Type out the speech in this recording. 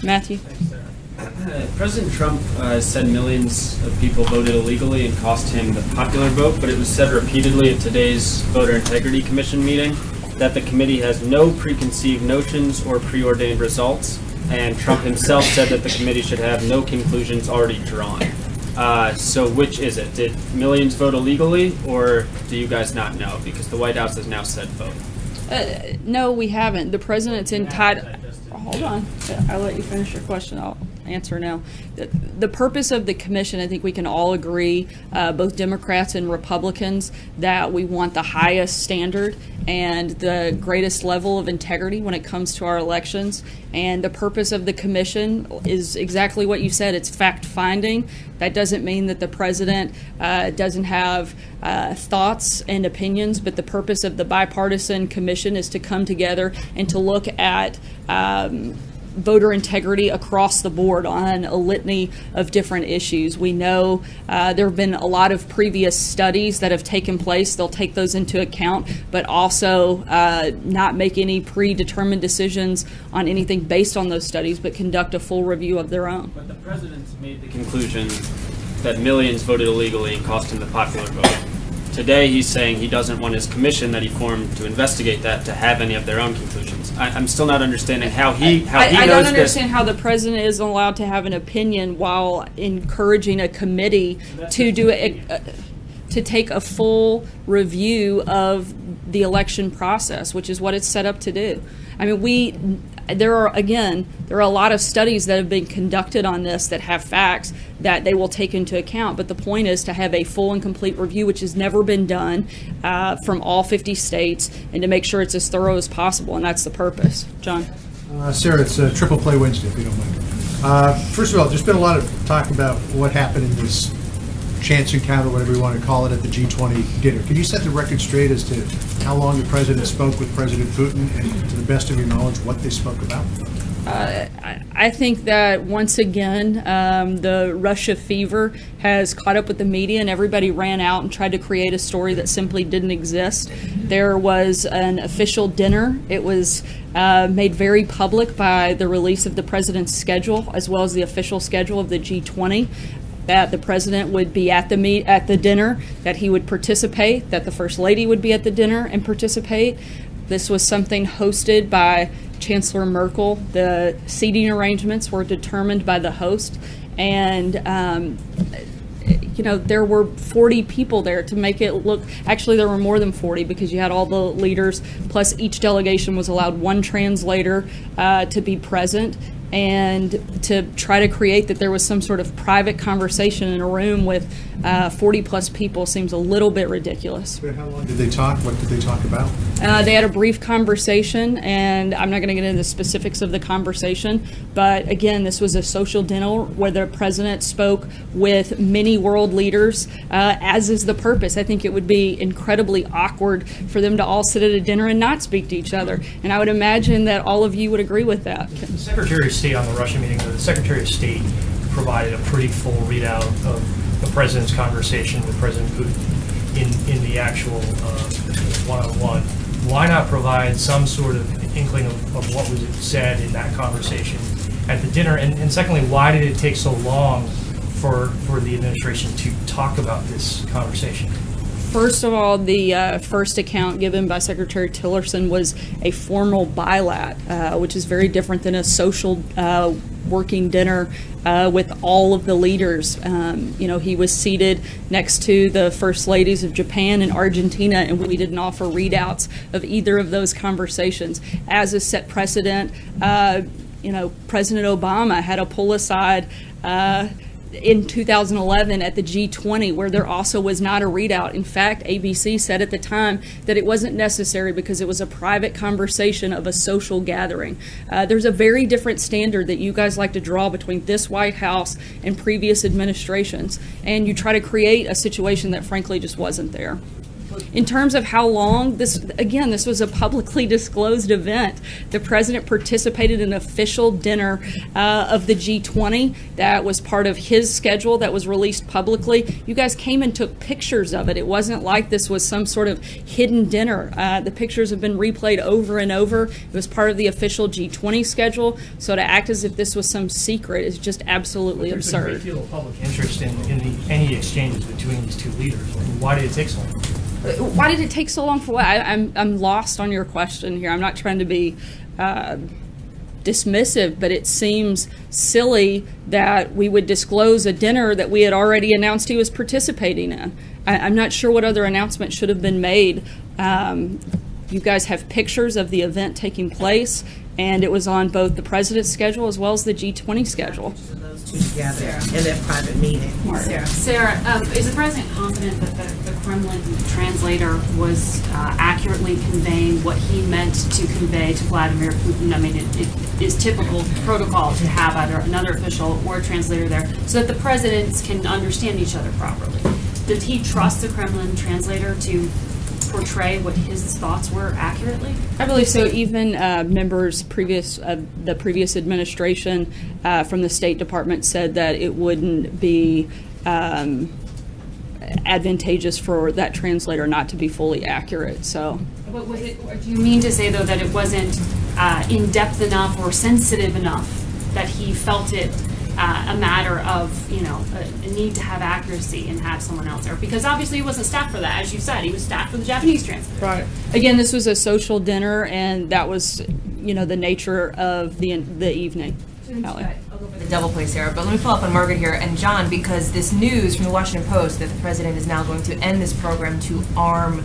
Matthew. President Trump said millions of people voted illegally and cost him the popular vote, but it was said repeatedly at today's Voter Integrity Commission meeting that the committee has no preconceived notions or preordained results, and Trump himself said that the committee should have no conclusions already drawn. So which is it? Did millions vote illegally, or do you guys not know? Because the White House has now said both. No, we haven't. The president's entitled. Hold on. I'll let you finish your question. I'll answer now. The purpose of the commission, I think we can all agree, both Democrats and Republicans, that we want the highest standard and the greatest level of integrity when it comes to our elections. And the purpose of the commission is exactly what you said. It's fact-finding. That doesn't mean that the president doesn't have thoughts and opinions, but the purpose of the bipartisan commission is to come together and to look at voter integrity across the board on a litany of different issues. We know there have been a lot of previous studies that have taken place. They'll take those into account, but also not make any predetermined decisions on anything based on those studies, but conduct a full review of their own. But the president's made the conclusion that millions voted illegally and cost him the popular vote. Today he's saying he doesn't want his commission that he formed to investigate that to have any of their own conclusions. I'm still not understanding how he knows I don't understand how the president is allowed to have an opinion while encouraging a committee to do to take a full review of the election process, which is what it's set up to do. I mean, there are a lot of studies that have been conducted on this that have facts that they will take into account. But the point is to have a full and complete review, which has never been done from all 50 states, and to make sure it's as thorough as possible. And that's the purpose. John. Sarah, it's a Triple Play Wednesday, if you don't mind. First of all, there's been a lot of talk about what happened in this chance encounter, whatever you want to call it, at the G20 dinner. Can you set the record straight as to how long the president spoke with President Putin, and to the best of your knowledge, what they spoke about? I think that once again, the Russia fever has caught up with the media, and everybody ran out and tried to create a story that simply didn't exist. There was an official dinner. It was made very public by the release of the president's schedule, as well as the official schedule of the G20. That the president would be at the dinner, that he would participate, that the First Lady would be at the dinner and participate. This was something hosted by Chancellor Merkel. The seating arrangements were determined by the host, and there were 40 people there to make it look. Actually, there were more than 40 because you had all the leaders, plus each delegation was allowed one translator to be present. And to try to create that there was some sort of private conversation in a room with 40 plus people seems a little bit ridiculous. But how long did they talk? What did they talk about? They had a brief conversation, and I'm not going to get into the specifics of the conversation, but again, this was a social dinner where the president spoke with many world leaders, as is the purpose. I think it would be incredibly awkward for them to all sit at a dinner and not speak to each other, and I would imagine that all of you would agree with that. The Secretary of State on the Russia meeting, the Secretary of State provided a pretty full readout of the president's conversation with President Putin in the actual one-on-one. Why not provide some sort of inkling of what was said in that conversation at the dinner? And secondly, why did it take so long for the administration to talk about this conversation? First of all, the first account given by Secretary Tillerson was a formal bilat, which is very different than a social working dinner with all of the leaders. He was seated next to the First Ladies of Japan and Argentina, and we didn't offer readouts of either of those conversations. As a set precedent, President Obama had a pull-aside in 2011 at the G20 where there also was not a readout. In fact, ABC said at the time that it wasn't necessary because it was a private conversation of a social gathering. There's a very different standard that you guys like to draw between this White House and previous administrations, and you try to create a situation that frankly just wasn't there. In terms of how long, this was a publicly disclosed event. The president participated in an official dinner of the G20 that was part of his schedule that was released publicly. You guys came and took pictures of it. It wasn't like this was some sort of hidden dinner. The pictures have been replayed over and over. It was part of the official G20 schedule. So to act as if this was some secret is just absolutely There's a great absurd. deal of public interest in any exchanges between these two leaders. Why did it take so long? Why did it take so long for what? I'm lost on your question here. I'm not trying to be dismissive, but it seems silly that we would disclose a dinner that we had already announced he was participating in. I'm not sure what other announcement should have been made. You guys have pictures of the event taking place, and it was on both the president's schedule as well as the G20 schedule. Those two together in their private meeting. Sarah, is the president confident that the Kremlin translator was accurately conveying what he meant to convey to Vladimir Putin? I mean, it is typical protocol to have either another official or a translator there so that the presidents can understand each other properly. Did he trust the Kremlin translator to portray what his thoughts were accurately? I believe so. Even members the previous administration from the State Department said that it wouldn't be advantageous for that translator not to be fully accurate. So, But was it? Or do you mean to say though that it wasn't in depth enough or sensitive enough that he felt it a matter of a need to have accuracy and have someone else there? Because obviously he wasn't staffed for that, as you said. He was staffed for the Japanese translator. right. Again, this was a social dinner, and that was the nature of the evening. Ally. I'll go for the double play, Sarah, but let me follow up on Margaret here and John, because this news from the Washington Post that the president is now going to end this program to arm